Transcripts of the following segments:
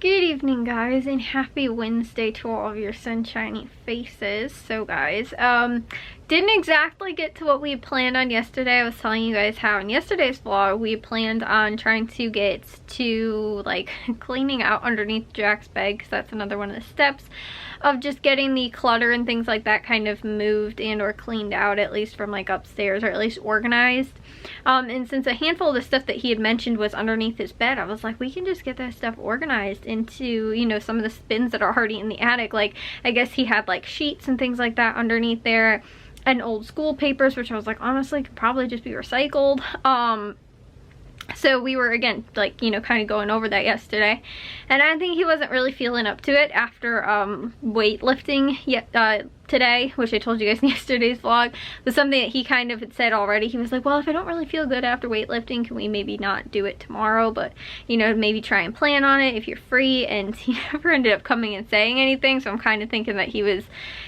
Good evening, guys, and happy Wednesday to all of your sunshiny faces. So guys, didn't exactly get to what we had planned on yesterday. I was telling you guys how in yesterday's vlog we planned on trying to get to like cleaning out underneath Jack's bed, because that's another one of the steps of just getting the clutter and things like that kind of moved and or cleaned out, at least from like upstairs, or at least organized. And since a handful of the stuff that he had mentioned was underneath his bed, I was like, we can just get that stuff organized into, you know, some of the bins that are already in the attic. Like, I guess he had like sheets and things like that underneath there, and old school papers, which I was like, honestly could probably just be recycled. So we were, again, like, you know, kind of going over that yesterday, and I think he wasn't really feeling up to it after weightlifting today, which I told you guys in yesterday's vlog, was something that he kind of had said already. He was like, well, if I don't really feel good after weightlifting, can we maybe not do it tomorrow, but, you know, maybe try and plan on it if you're free? And he never ended up coming and saying anything, so I'm kind of thinking that he was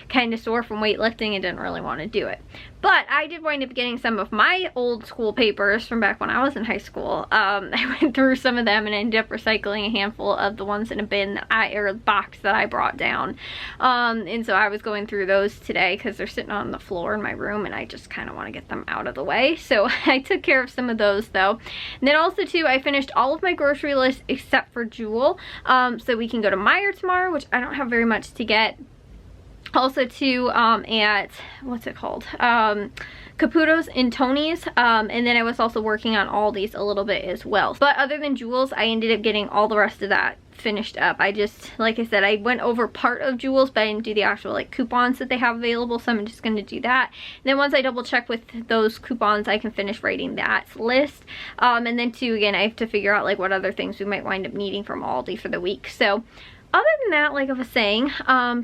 kind of sore from weightlifting and didn't really want to do it. But I did wind up getting some of my old school papers from back when I was in high school. I went through some of them and ended up recycling a handful of the ones in a bin that or a box that I brought down. And so I was going through those today because they're sitting on the floor in my room and I just kind of want to get them out of the way. So I took care of some of those though. And then also too, I finished all of my grocery list except for Jewel. So we can go to Meijer tomorrow, which I don't have very much to get. Also too, at, what's it called? Caputo's and Tony's, and then I was also working on Aldi's a little bit as well. But other than Jewel's, I ended up getting all the rest of that finished up. I just, like I said, I went over part of Jewel's, but I didn't do the actual like coupons that they have available, so I'm just going to do that. And then once I double check with those coupons, I can finish writing that list. And then too, again, I have to figure out like what other things we might wind up needing from Aldi for the week. So other than that, like I was saying,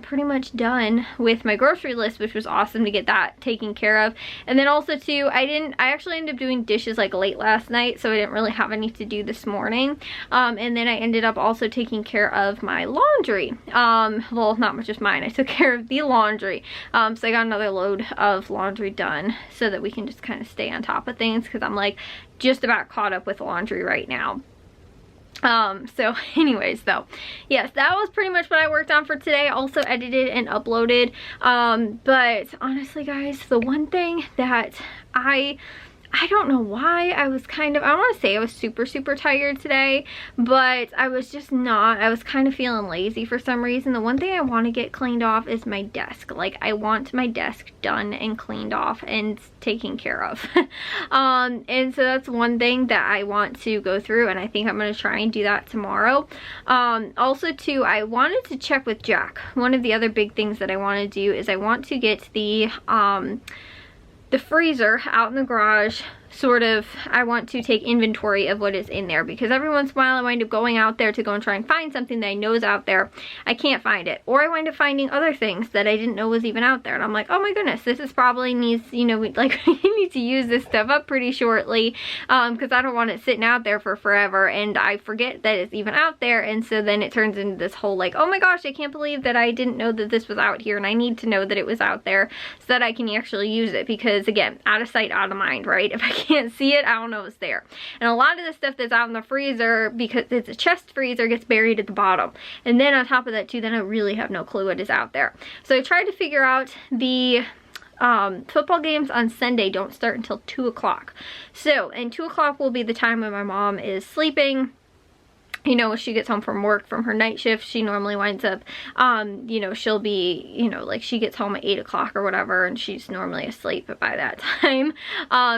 pretty much done with my grocery list, which was awesome to get that taken care of. And then also too, I actually ended up doing dishes like late last night, so I didn't really have any to do this morning. And then I ended up also taking care of my laundry. Well, not just mine, I took care of the laundry. So I got another load of laundry done so that we can just kind of stay on top of things, because I'm like just about caught up with laundry right now. So anyways though, yes, that was pretty much what I worked on for today. Also edited and uploaded. But honestly guys, the one thing that I don't know why I was kind of, I don't want to say I was super tired today, but I was just not. I was kind of feeling lazy for some reason. The one thing I want to get cleaned off is my desk. Like, I want my desk done and cleaned off and taken care of. And so that's one thing that I want to go through, and I think I'm going to try and do that tomorrow. Also too, I wanted to check with Jack. One of the other big things that I want to do is I want to get the freezer out in the garage. Sort of, I want to take inventory of what is in there, because every once in a while I wind up going out there to go and try and find something that I know is out there. I can't find it, or I wind up finding other things that I didn't know was even out there, and I'm like, oh my goodness, this is probably needs, you know, like we need to use this stuff up pretty shortly, because I don't want it sitting out there for forever, and I forget that it's even out there. And so then it turns into this whole like, oh my gosh, I can't believe that I didn't know that this was out here, and I need to know that it was out there so that I can actually use it, because again, out of sight, out of mind, right? If I can't see it, I don't know it's there. And a lot of the stuff that's out in the freezer, because it's a chest freezer, gets buried at the bottom. And then on top of that too, then I really have no clue what is out there. So I tried to figure out the football games on Sunday don't start until 2 o'clock. So, and 2 o'clock will be the time when my mom is sleeping. You know, when she gets home from work, from her night shift, she normally winds up, you know, she'll be, you know, like she gets home at 8 o'clock or whatever, and she's normally asleep by that time,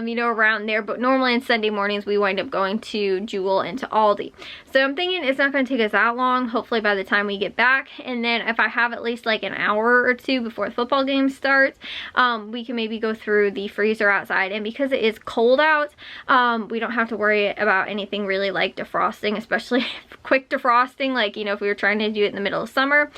you know, around there. But normally on Sunday mornings, we wind up going to Jewel and to Aldi. So I'm thinking it's not going to take us that long, hopefully by the time we get back. And then if I have at least like an hour or two before the football game starts, we can maybe go through the freezer outside. And because it is cold out, we don't have to worry about anything really like defrosting, especially quick defrosting, like, you know, if we were trying to do it in the middle of summer.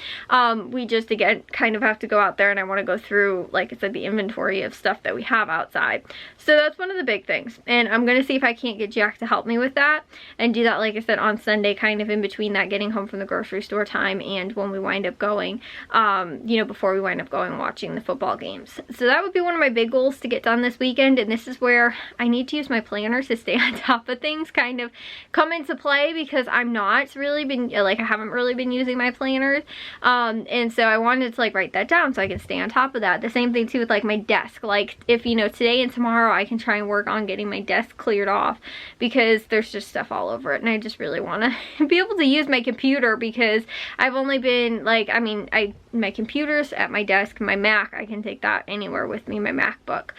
We just, again, kind of have to go out there, and I want to go through, like I said, the inventory of stuff that we have outside. So that's one of the big things, and I'm going to see if I can't get Jack to help me with that, and do that, like I said, on Sunday, kind of in between that getting home from the grocery store time and when we wind up going, you know, before we wind up going and watching the football games. So that would be one of my big goals to get done this weekend, and this is where I need to use my planner to stay on top of things, kind of come into play, because I'm not really been, like, I haven't really been using my planners. And so I wanted to like write that down so I can stay on top of that. The same thing too with like my desk. Like if, you know, today and tomorrow I can try and work on getting my desk cleared off because there's just stuff all over it, and I just really want to be able to use my computer because I've only been like, I mean, my computer's at my desk, my Mac, I can take that anywhere with me, my MacBook.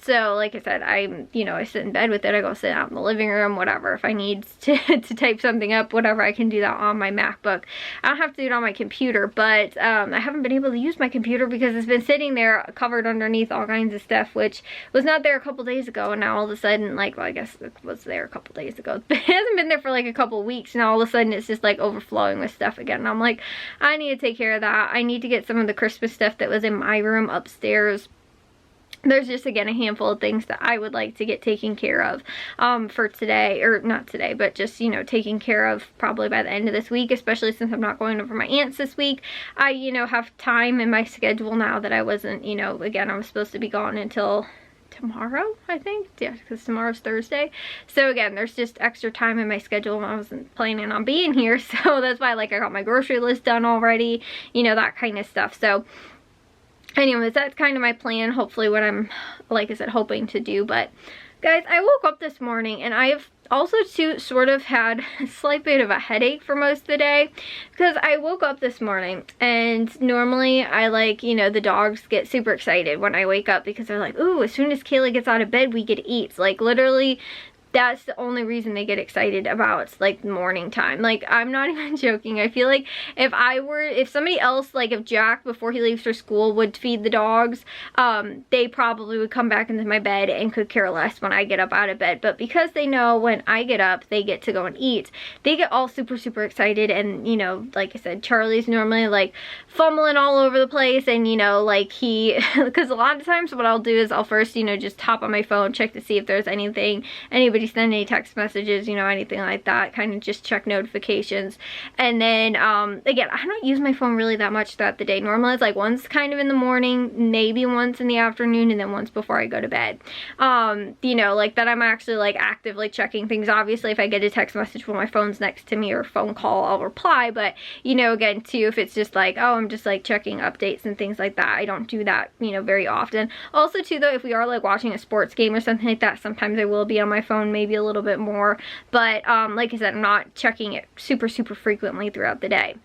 So like I said, you know, I sit in bed with it, I go sit out in the living room, whatever. If I need to type something up, whatever, I can do that on my MacBook. I don't have to do it on my computer, but I haven't been able to use my computer because it's been sitting there covered underneath all kinds of stuff, which was not there a couple days ago, and now all of a sudden, like, well, I guess it was there a couple days ago. It hasn't been there for like a couple weeks, now all of a sudden it's just like overflowing with stuff again, and I'm like, I need to take care of that. I need to get some of the Christmas stuff that was in my room upstairs. There's just, again, a handful of things that I would like to get taken care of for today, or not today, but just, you know, taken care of probably by the end of this week, especially since I'm not going over my aunt's this week. I, you know, have time in my schedule now that I wasn't, you know, again, I was supposed to be gone until tomorrow, I think. Yeah, because tomorrow's Thursday. So again, there's just extra time in my schedule and I wasn't planning on being here. So that's why, like, I got my grocery list done already, you know, that kind of stuff. So anyways, that's kind of my plan, hopefully what I'm, like I said, hoping to do. But guys, I woke up this morning and I've also too sort of had a slight bit of a headache for most of the day because I woke up this morning and normally I, like, you know, the dogs get super excited when I wake up because they're like, ooh, as soon as Kayla gets out of bed we get to eat. Like, literally, that's the only reason they get excited about, like, morning time. Like, I'm not even joking. I feel like if somebody else, like if Jack, before he leaves for school, would feed the dogs, they probably would come back into my bed and could care less when I get up out of bed. But because they know when I get up, they get to go and eat, they get all super, super excited. And, you know, like I said, Charlie's normally, like, fumbling all over the place. And, you know, like, because a lot of times what I'll do is I'll first, you know, just hop on my phone, check to see if there's anybody send any text messages, you know, anything like that, kind of just check notifications. And then again, I don't use my phone really that much throughout the day. Normally it's like once kind of in the morning, maybe once in the afternoon, and then once before I go to bed. You know, like that I'm actually like actively checking things. Obviously if I get a text message when my phone's next to me or a phone call, I'll reply. But, you know, again too, if it's just like, oh, I'm just like checking updates and things like that, I don't do that, you know, very often. Also too, though, if we are like watching a sports game or something like that, sometimes I will be on my phone, maybe a little bit more, but like I said, I'm not checking it super frequently throughout the day.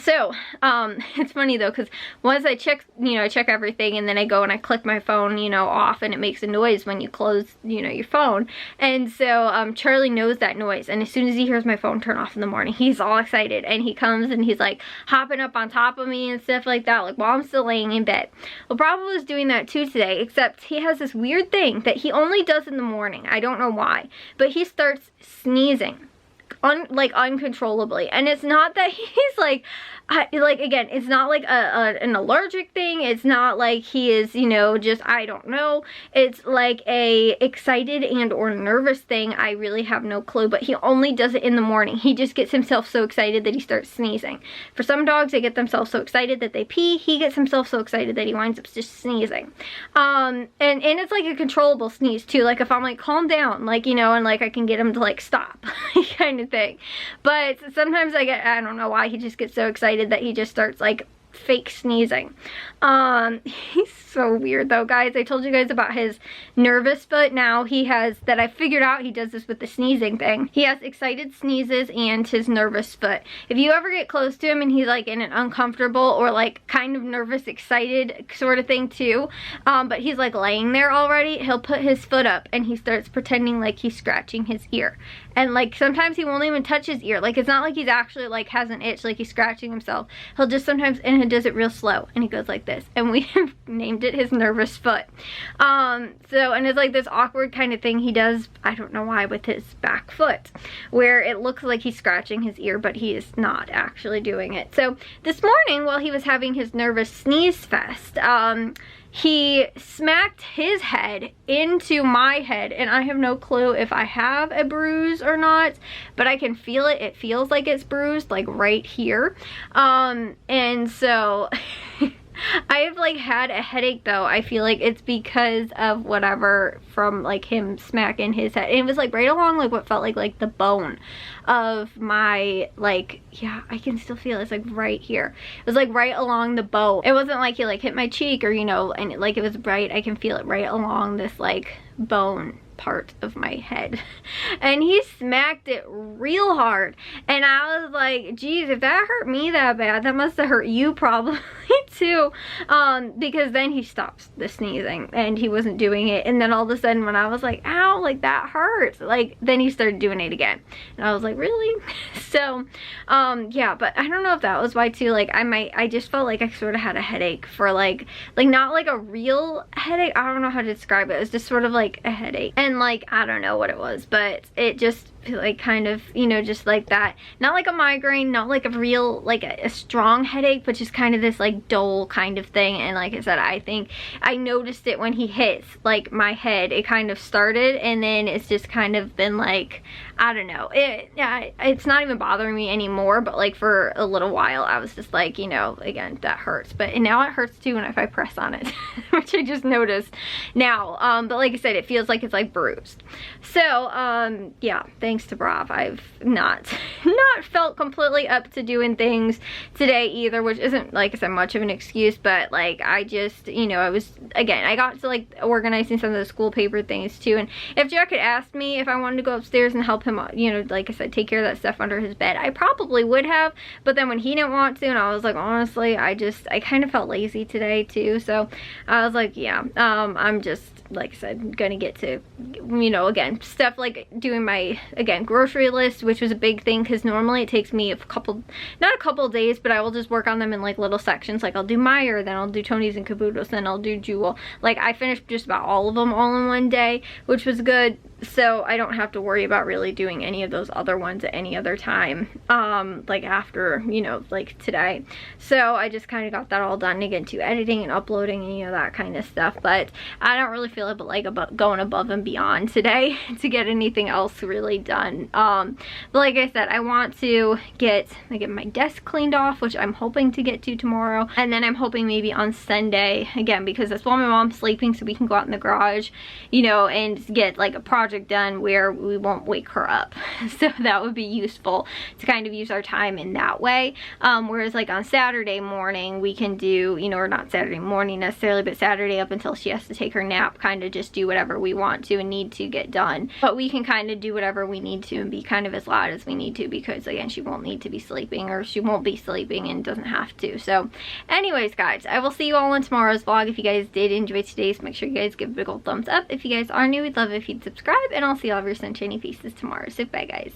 So, it's funny though, because once I check, you know, I check everything and then I go and I click my phone, you know, off, and it makes a noise when you close, you know, your phone. And so, Charlie knows that noise, and as soon as he hears my phone turn off in the morning, he's all excited, and he comes and he's like hopping up on top of me and stuff like that, like while I'm still laying in bed. Well, Bravo was doing that too today, except he has this weird thing that he only does in the morning. I don't know why, but he starts sneezing. Like uncontrollably, and it's not that he's like again, it's not like an allergic thing, it's not like he is, you know, just, I don't know, it's like a excited and or nervous thing. I really have no clue, but he only does it in the morning. He just gets himself so excited that he starts sneezing. For some dogs, they get themselves so excited that they pee. He gets himself so excited that he winds up just sneezing. And it's like a controllable sneeze too, like if I'm like, calm down, like, you know, and like I can get him to like stop kind of thing. But sometimes I don't know why, he just gets so excited that he just starts like fake sneezing. He's so weird though, guys. I told you guys about his nervous foot. Now he has, that I figured out, he does this with the sneezing thing. He has excited sneezes and his nervous foot. If you ever get close to him and he's like in an uncomfortable or like kind of nervous, excited sort of thing too, but he's like laying there already, he'll put his foot up and he starts pretending like he's scratching his ear. And like sometimes he won't even touch his ear. Like it's not like he's actually like has an itch, like he's scratching himself. He'll just sometimes, and he does it real slow, and he goes like this, and we named it his nervous foot. So, and it's like this awkward kind of thing he does, I don't know why, with his back foot, where it looks like he's scratching his ear, but he is not actually doing it. So this morning, while he was having his nervous sneeze fest, he smacked his head into my head, and I have no clue if I have a bruise or not, but I can feel it. It feels like it's bruised, like right here. And so I have like had a headache though. I feel like it's because of whatever from like him smacking his head. And it was like right along like what felt like the bone of my, like, yeah, I can still feel it. It's like right here. It was like right along the bone. It wasn't like he like hit my cheek or, you know, and like it was right, I can feel it right along this like bone part of my head. And he smacked it real hard, and I was like, geez, if that hurt me that bad, that must have hurt you probably too. Because then he stopped the sneezing and he wasn't doing it, and then all of a sudden when I was like, ow, like that hurts, like then he started doing it again, and I was like, really? So yeah, but I don't know if that was why too. Like I just felt like I sort of had a headache for like not like a real headache, I don't know how to describe it. It was just sort of like a headache, and like I don't know what it was, but it just like kind of, you know, just like that, not like a migraine, not like a real like a strong headache, but just kind of this like dull kind of thing. And like I said, I think I noticed it when he hits like my head. It kind of started, and then it's just kind of been like, I don't know, it's not even bothering me anymore, but like for a little while I was just like, you know, again, that hurts. But and now it hurts too when if I press on it, which I just noticed now. But like I said, it feels like it's like bruised. So yeah, thanks to Brav, I've not felt completely up to doing things today either, which isn't, like I said, much of an excuse, but like I just, you know, I was, again, I got to like organizing some of the school paper things too. And if Jack had asked me if I wanted to go upstairs and help him, you know, like I said, take care of that stuff under his bed, I probably would have. But then when he didn't want to, and I was like, honestly, I kind of felt lazy today too. So I was like, yeah, I'm just, like I said, gonna get to, you know, again, stuff like doing my, again, grocery list, which was a big thing because normally it takes me not a couple days, but I will just work on them in like little sections. Like I'll do Meyer, then I'll do Tony's and Caboodles, then I'll do Jewel. Like I finished just about all of them all in one day, which was good. So I don't have to worry about really doing any of those other ones at any other time, like after, you know, like today. So I just kind of got that all done to get to editing and uploading and, you know, that kind of stuff. But I don't really feel like going above and beyond today to get anything else really done. But like I said, I want to get my desk cleaned off, which I'm hoping to get to tomorrow. And then I'm hoping maybe on Sunday, again, because that's while my mom's sleeping, so we can go out in the garage, you know, and get like a project done where we won't wake her up. So that would be useful to kind of use our time in that way. Whereas like on Saturday morning we can do, you know, or not Saturday morning necessarily, but Saturday up until she has to take her nap, kind of just do whatever we want to and need to get done. But we can kind of do whatever we need to and be kind of as loud as we need to, because again, she won't need to be sleeping, or she won't be sleeping and doesn't have to. So anyways, guys, I will see you all in tomorrow's vlog. If you guys did enjoy today's, make sure you guys give a big old thumbs up. If you guys are new, we'd love it if you'd subscribe, and I'll see all of your sunshiny faces tomorrow. So bye, guys.